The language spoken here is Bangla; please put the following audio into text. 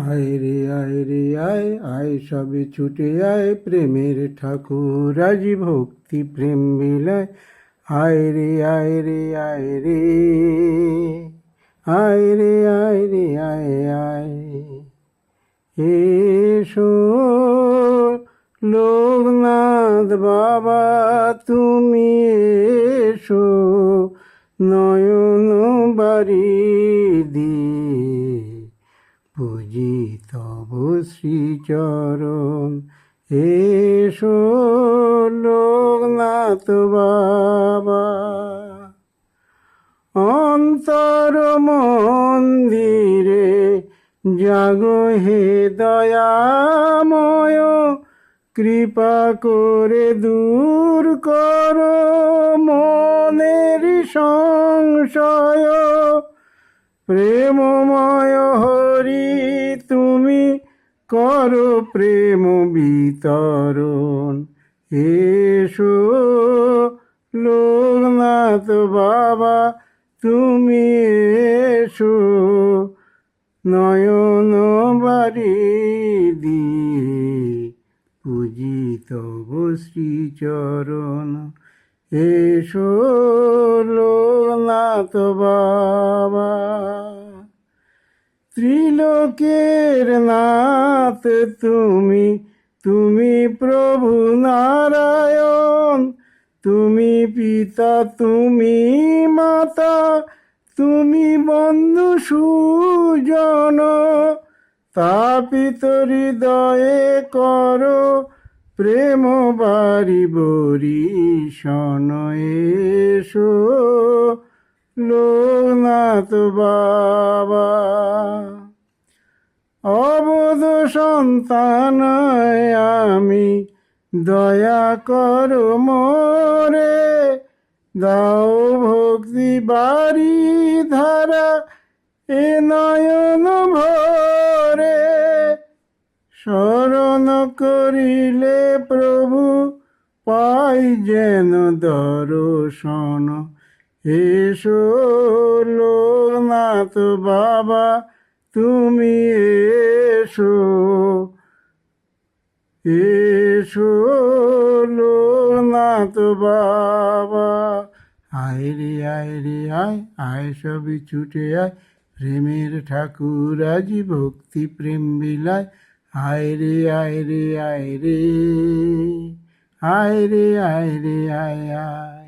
আয় রে আয় আয় সবে ছুটে আয় প্রেমের ঠাকুর আজি ভক্তি প্রেম বিলায়। আয় রে আয় রে আয় রে আয় রে আয় রে আয় আয় এসো লোকনাথ বাবা তুমি এসো নয়ন বাড়ি দিয়ে পুজি তব শ্রীচরণ। এসো লোকনাথ বাবা অন্তর মন্দিরে জাগো হে দয়াময়, কৃপা করে দূর করো মনের সংশয়। প্রেমময় হরি তুমি করো প্রেম বিতরণ। এসো লোকনাথ বাবা তুমি এসো নয়ন বাড়ি দিয়ে পুজি তব শ্রীচরণ। এসো লোকনাথ বাবা ত্রিলোকের নাথ তুমি তুমি প্রভু নারায়ণ, তুমি পিতা তুমি মাতা তুমি বন্ধু সুজন। তাপিত হৃদয়ে করো প্রেম বারি বরিশন। এসো লোকনাথ বাবা অবোধ সন্তান আমি দয়া করো মোরে, দাও ভক্তি বাড়ি ধারা এ নয়ন ভরে। শরণ করিলে প্রভু পাই যেন দর্শন। এসো লোকনাথ বাবা তুমি এসো এসো লোকনাথ বাবা। আয় রে আয় রে আয় আয় সবে ছুটে আয় প্রেমের ঠাকুর আজি ভক্তি প্রেম বিলায়। আয় রে আয় রে আয় রে আয় রে আয় রে আয় আয়।